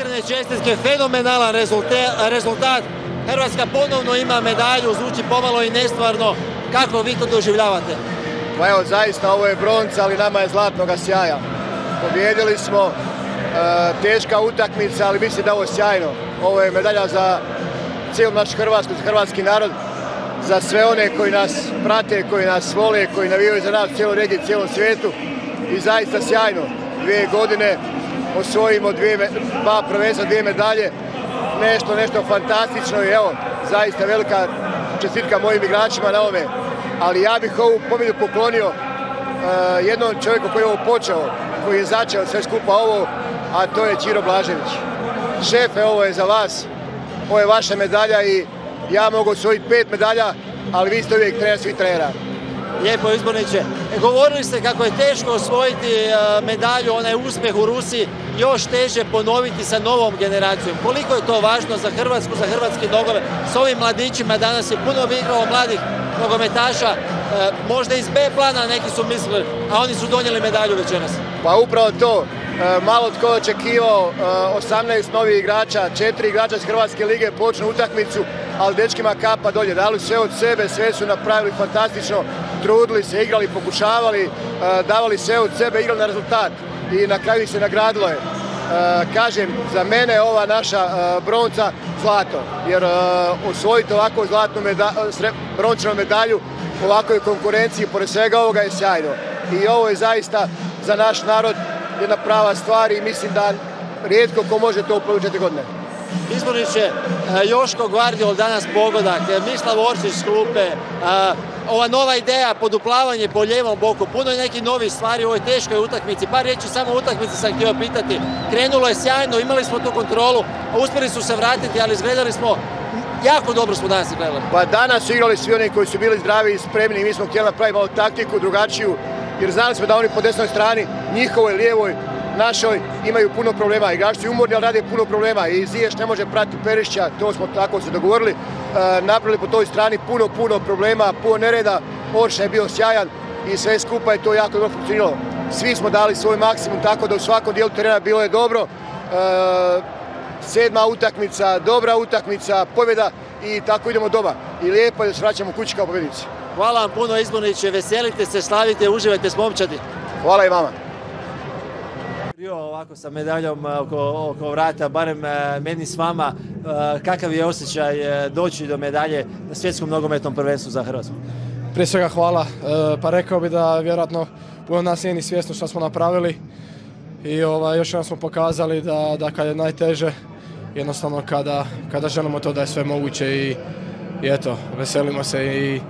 iskrene čestitke, fenomenalan rezultat. Hrvatska ponovno ima medalju, zvuči pomalo i nestvarno. Kako vi to doživljavate? Pa evo, zaista ovo je bronca, ali nama je zlatnoga sjaja. Pobjedili smo, teška utakmica, ali mislim da je ovo sjajno. Ovo je medalja za cijelu našu Hrvatsku, za hrvatski narod, za sve one koji nas prate, koji nas vole, koji navijaju za nas u cijeloj regiji, cijelom svijetu. I zaista sjajno. 2 godine osvojimo dva prvenstva, 2 medalje. Nešto fantastično i evo, zaista velika čestitka mojim igračima na ove. Ali ja bih ovu pobjedu poklonio jednom čovjeku koji je ovo počeo, koji je začeo sve skupa ovo, a to je Ćiro Blažević. Šefe, ovo je za vas, ovo je vaša medalja i ja mogu osvojiti 5 medalja, ali vi ste uvijek trener svih trenera. Lijepo, izborniče. Govorili ste kako je teško osvojiti medalju, onaj uspjeh u Rusiji, još teže ponoviti sa novom generacijom. Koliko je to važno za Hrvatsku, za hrvatski nogomet? S ovim mladićima danas je puno igralo mladih nogometaša, možda iz B plana neki su mislili, a oni su donijeli medalju večeras. Pa upravo to. Malo tko očekivao 18 novih igrača, 4 igrača iz Hrvatske lige počnu utakmicu, ali dečkima kapa dolje, dali sve od sebe, sve su napravili fantastično, trudili se, igrali, pokušavali, davali sve od sebe, igrali na rezultat i na kraju se nagradilo je. Kažem, za mene ova naša bronca zlato, jer osvojiti ovako zlatnu brončanu medalju u ovakvoj konkurenciji, pored svega ovoga je sjajno. I ovo je zaista za naš narod jedna prava stvar i mislim da rijetko ko može to u prvi 4 godine. Izborniče, Joško Gvardiol danas pogodak, Mislav Orsić s klupe, ova nova ideja, poduplavanje po lijevom boku, puno je nekih novih stvari u ovoj teškoj utakmici. Par riječi samo o utakmici sam htio pitati. Krenulo je sjajno, imali smo tu kontrolu, uspjeli su se vratiti, ali izgledali smo, jako dobro smo danas izgledali. Pa danas su igrali svi oni koji su bili zdravi i spremni i mi smo htjeli napraviti malo taktiku drugačiju, jer znali smo da oni po desnoj strani, njihovoj, lijevoj, našoj, imaju puno problema. Igrači su umorni, ali rade puno problema i Ziješ ne može pratiti Perišića, to smo tako se dogovorili. Napravili po toj strani puno problema, puno nereda, Orša je bio sjajan i sve skupa je to jako dobro funkcioniralo. Svi smo dali svoj maksimum, tako da u svakom dijelu terena bilo je dobro. 7. utakmica, dobra utakmica, pobjeda i tako idemo doma. I lijepo je da se vraćamo kući kao pobjednici. Hvala vam puno, izborniče, veselite se, slavite, uživajte s momčadi. Hvala i vama. Bio ovako sa medaljom oko vrata, barem meni s vama, kakav je osjećaj doći do medalje na svjetskom nogometnom prvenstvu za Hrvatsku? Prije svega hvala, pa rekao bi da vjerojatno puno nas nije ni svjesno što smo napravili i još jednom smo pokazali da kad je najteže, jednostavno kada želimo to da je sve moguće i eto, veselimo se i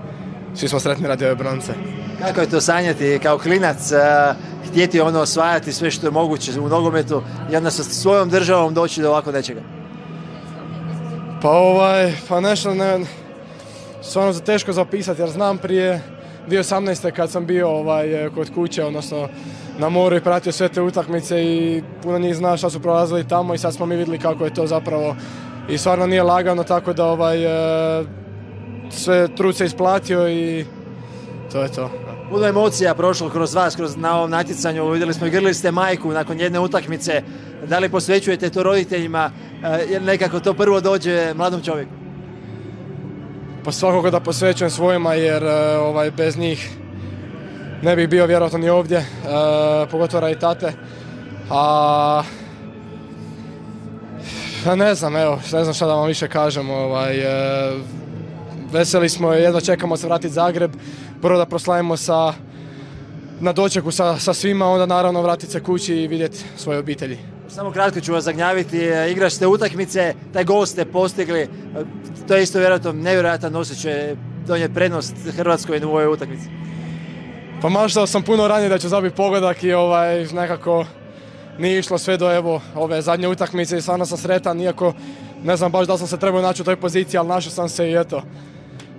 svi smo sretni radi ove bronce. Kako je to sanjati kao klinac, htjeti osvajati sve što je moguće u nogometu i onda sa svojom državom doći do ovako nečega? Pa nešto stvarno teško zapisati jer znam prije 2018. kad sam bio kod kuće, odnosno na moru i pratio sve te utakmice i puno njih zna šta su prolazili tamo i sad smo mi vidjeli kako je to zapravo i stvarno nije lagano, tako da sve trud se isplatio i to je to. Puno emocija prošlo kroz vas, na ovom natjecanju. Vidjeli smo i grlili ste majku nakon jedne utakmice. Da li posvećujete to roditeljima jer nekako to prvo dođe mladom čovjeku? Pa svakako da posvećujem svojima jer bez njih ne bih bio vjerojatno ni ovdje, pogotovo radi tate. Ne znam, ne znam šta da vam više kažem. Veseli smo, jedva čekamo se vratiti Zagreb, prvo da proslavimo na dočeku sa svima, onda naravno vratiti se kući i vidjeti svoje obitelji. Samo kratko ću vas zagnjaviti, igraš ste utakmice, taj gol ste postigli, to je isto nevjerojatan osjećaj donijeti prednost Hrvatskoj u ovoj utakmici. Pa maštao sam puno ranije da ću zabiti pogodak i nekako nije išlo sve do ove zadnje utakmice i stvarno sam sretan, iako ne znam baš da sam se trebao naći u toj poziciji, ali našao sam se i eto,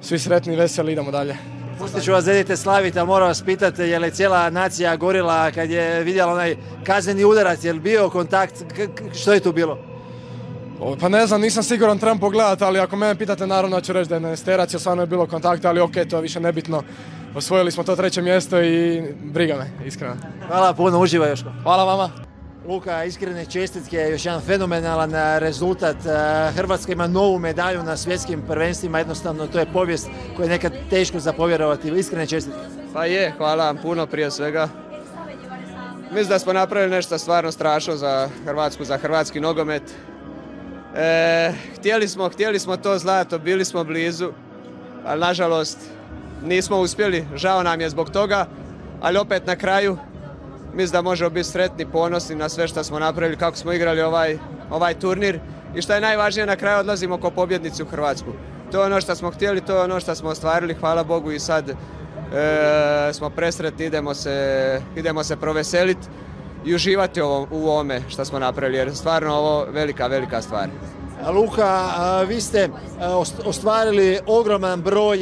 svi sretni, veseli, idemo dalje. Pustit ću vas da idete slaviti, a moram vas pitati je li cijela nacija gorila kad je vidjela onaj kazneni udarac, je li bio kontakt, što je tu bilo? Pa ne znam, nisam siguran, trebam pogledati, ali ako mene pitate naravno ću reći da je nesterac, jer stvarno je bilo kontakta, ali ok, to je više nebitno. Osvojili smo to 3. mjesto i briga me, iskreno. Hvala puno, uživaj Joško. Hvala vama. Luka, iskrene čestitke, još jedan fenomenalan rezultat. Hrvatska ima novu medalju na svjetskim prvenstvima, jednostavno to je povijest koju je nekad teško za povjerovati. Iskrene čestitke. Pa je, hvala vam puno prije svega. Mislim da smo napravili nešto stvarno strašno za Hrvatsku, za hrvatski nogomet. Htjeli smo to zlato, bili smo blizu, ali nažalost nismo uspjeli, žao nam je zbog toga, ali opet na kraju mislim da možemo biti sretni, ponosni na sve što smo napravili, kako smo igrali ovaj turnir i što je najvažnije, na kraju odlazimo kao pobjednici u Hrvatsku. To je ono što smo htjeli, to je ono što smo ostvarili, hvala Bogu, i sad smo presretni, idemo se proveseliti i uživati u ovome što smo napravili, jer stvarno ovo velika stvar. Luka, vi ste ostvarili ogroman broj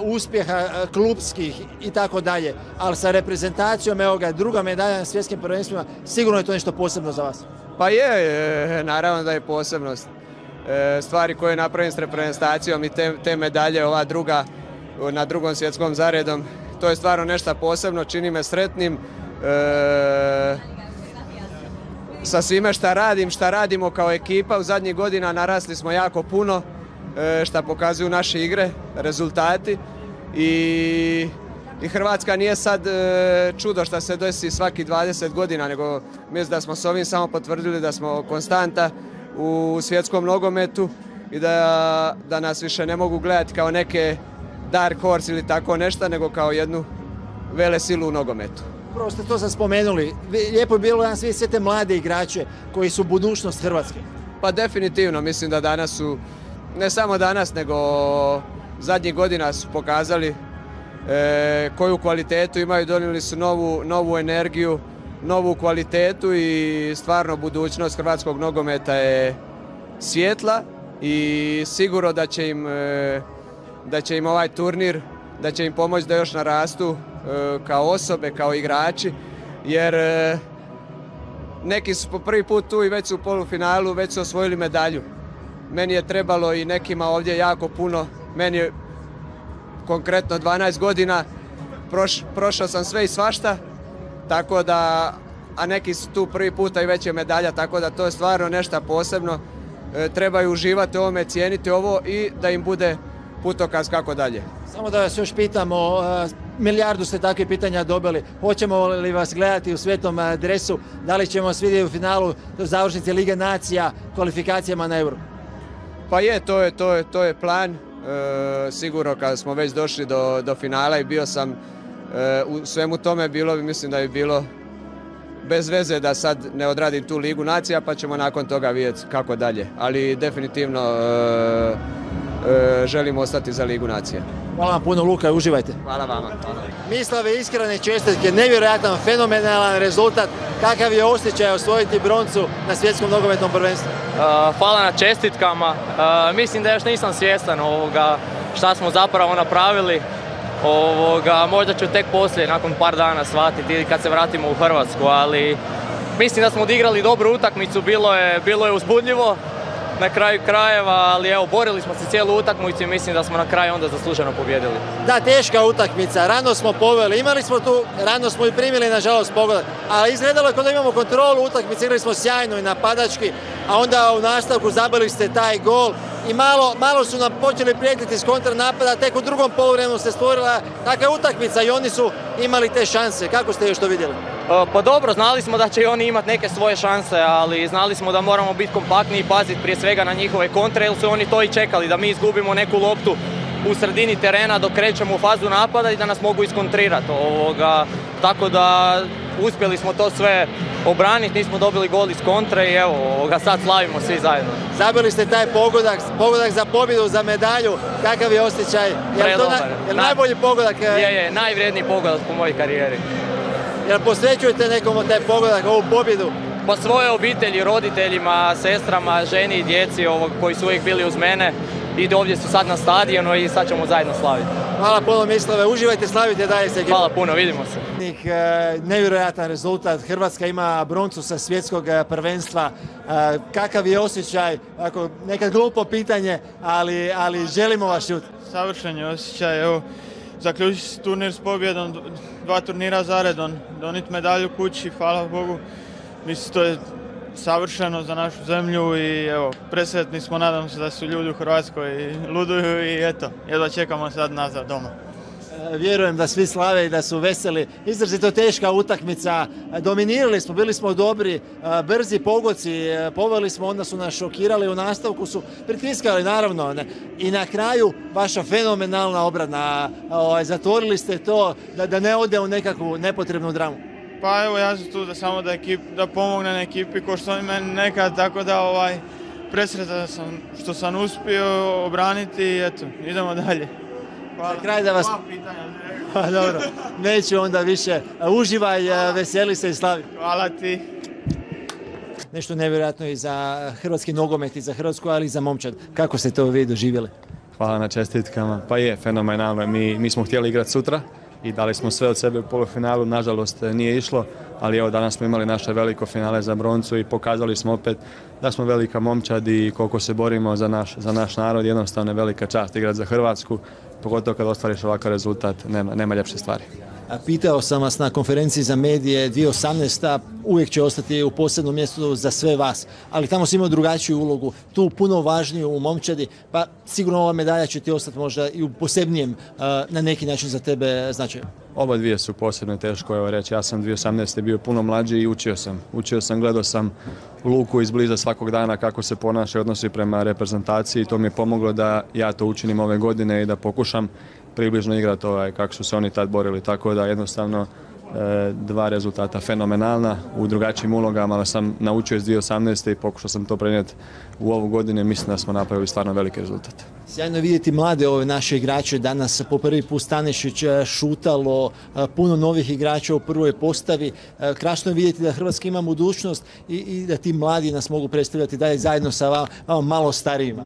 uspjeha klupskih i tako dalje, ali sa reprezentacijom, evo ga, druga medalja na svjetskim prvenstvima, sigurno je to nešto posebno za vas. Pa je, naravno da je posebnost. Stvari koje napravim s reprezentacijom i te medalje, ova druga na drugom svjetskom zaredom, to je stvarno nešto posebno, čini me sretnim. Sa svime šta radimo kao ekipa u zadnjih godina narasli smo jako puno, šta pokazuju naše igre, rezultati i Hrvatska nije sad čudo što se desi svaki 20 godina, nego mislim da smo s ovim samo potvrdili da smo konstanta u svjetskom nogometu i da nas više ne mogu gledati kao neke dark horse ili tako nešto, nego kao jednu velesilu u nogometu. Upravo ste to sad spomenuli. Lijepo je bilo danas vidjeti sve te mlade igrače koji su budućnost Hrvatske. Pa definitivno, mislim da danas su, ne samo danas, nego zadnjih godina su pokazali koju kvalitetu imaju, donijeli su novu energiju, novu kvalitetu i stvarno budućnost hrvatskog nogometa je svjetla i sigurno da će im ovaj turnir, da će im pomoći da još narastu kao osobe, kao igrači, jer neki su po prvi put tu i već su u polufinalu, već su osvojili medalju. Meni je trebalo i nekima ovdje jako puno, meni je konkretno 12 godina, prošao sam sve i svašta, tako da, a neki su tu prvi puta i već je medalja, tako da to je stvarno nešto posebno. Trebaju uživati u ovome, cijeniti ovo i da im bude putokaz kako dalje. Samo da vas još pitamo, milijardu ste takve pitanja dobili, hoćemo li vas gledati u svetom dresu, da li ćemo vas vidjeti u finalu do završnice Lige nacija, kvalifikacijama na Euro? Pa je, to je plan, sigurno kada smo već došli do finala i bio sam u svemu tome, mislim da bi bilo bez veze da sad ne odradim tu Ligu nacija, pa ćemo nakon toga vidjeti kako dalje, ali definitivno želimo ostati za Ligu nacija. Hvala vam puno, Luka, uživajte. Hvala vama. Hvala. Mislave, iskrene čestitke, nevjerojatan, fenomenalan rezultat. Kakav je osjećaj osvojiti broncu na svjetskom nogometnom prvenstvu? Hvala na čestitkama. Mislim da još nisam svjestan šta smo zapravo napravili. Možda ću tek poslije, nakon par dana, shvatiti kad se vratimo u Hrvatsku, ali mislim da smo odigrali dobru utakmicu, bilo je uzbudljivo na kraju krajeva, ali evo, borili smo se cijelu utakmicu i mislim da smo na kraju onda zasluženo pobjedili. Da, teška utakmica, rano smo poveli, imali smo tu, rano smo i primili nažalost pogodak, ali izgledalo je kao da imamo kontrolu utakmice, igrali smo sjajno i napadački, a onda u nastavku zabili ste taj gol i malo su nam počeli prijetiti s kontranapada, tek u drugom poluvremenu se stvorila takva utakmica i oni su imali te šanse. Kako ste još to vidjeli? Pa dobro, znali smo da će i oni imati neke svoje šanse, ali znali smo da moramo biti kompaktniji i paziti prije svega na njihove kontre, jer su oni to i čekali, da mi izgubimo neku loptu u sredini terena dok krećemo u fazu napada i da nas mogu iskontrirati. Tako da uspjeli smo to sve obraniti, nismo dobili gol iz kontre i evo, sad slavimo svi zajedno. Zabili ste taj pogodak za pobjedu, za medalju, kakav je osjećaj? Je to najbolji pogodak? Je, najvrijedniji pogodak po mojoj karijeri. Jel posvećujete nekom taj pogodak, ovu pobjedu? Pa svoje obitelji, roditeljima, sestrama, ženi i djeci koji su uvijek bili uz mene. I ovdje su sad na stadionu i sad ćemo zajedno slaviti. Hvala puno, Mislave, uživajte, slavite dalje se. Hvala puno, vidimo se. Nevjerojatan rezultat, Hrvatska ima broncu sa svjetskog prvenstva. Kakav je osjećaj, nekad glupo pitanje, ali želimo vas čuti. Savršen je osjećaj, evo, zaključiti turnir s pobjedom, 2 turnira zaredom, doniti medalju kući, hvala Bogu. Mislim, to je savršeno za našu zemlju i evo, presretni smo, nadam se da su ljudi u Hrvatskoj luduju i eto, jedva čekamo sad nazad doma. Vjerujem da svi slave i da su veseli. Izrazito teška utakmica, dominirali smo, bili smo dobri, brzi pogoci, poveli smo, onda su nas šokirali, u nastavku su pritiskali naravno. I na kraju vaša fenomenalna obrana, zatvorili ste to da ne ode u nekakvu nepotrebnu dramu. Pa evo, ja sam tu da pomognem ekipi ko što oni meni nekad, tako da presretan sam što sam uspio obraniti i eto, idemo dalje. Za kraj da vas... Pa dobro, neću onda više. Uživaj, veseli se i slavi. Hvala ti. Nešto nevjerojatno i za hrvatski nogomet i za Hrvatsku, ali i za momčad. Kako ste to vi doživjeli? Hvala na čestitkama. Pa je, fenomenalno. Mi smo htjeli igrati sutra i dali smo sve od sebe u polufinalu. Nažalost nije išlo, ali evo danas smo imali naše veliko finale za broncu i pokazali smo opet da smo velika momčad i koliko se borimo za naš narod. Jednostavno je velika čast igrati za Hrvatsku, pogotovo kad ostvariš ovakav rezultat, nema ljepše stvari. Pitao sam vas na konferenciji za medije 2018. Uvijek će ostati u posebnom mjestu za sve vas, ali tamo si imao drugačiju ulogu, tu puno važniju u momčadi, pa sigurno ova medalja će ti ostati možda i u posebnijem na neki način za tebe značaju. Oba dvije su posebno, teško reći. Ja sam 2018. bio puno mlađi i učio sam, gledao sam Luku izbliza svakog dana kako se ponaša i odnosi prema reprezentaciji. To mi je pomoglo da ja to učinim ove godine i da pokušam približno igrati kako su se oni tad borili. Tako da jednostavno dva rezultata fenomenalna u drugačijim ulogama, ali sam naučio iz 2018. i pokušao sam to prenijeti u ovu godinu i mislim da smo napravili stvarno veliki rezultat. Sjajno vidjeti mlade ove naše igrače, danas po prvi put Stanešić, Šutalo, puno novih igrača u prvoj postavi. Krasno je vidjeti da Hrvatska ima budućnost i da ti mladi nas mogu predstavljati dalje zajedno sa vama malo starijima.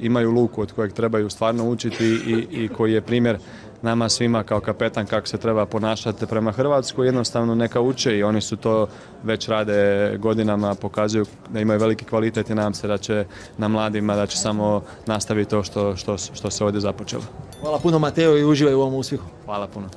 Imaju Luku od kojeg trebaju stvarno učiti i koji je primjer nama svima kao kapetan kako se treba ponašati prema Hrvatskoj. Jednostavno neka uče i oni su to već rade godinama, pokazuju da imaju veliki kvalitet i nadam se da će na mladima da će samo nastaviti to što se ovdje započelo. Hvala puno Mateo i uživaj u ovom uspjehu. Hvala puno.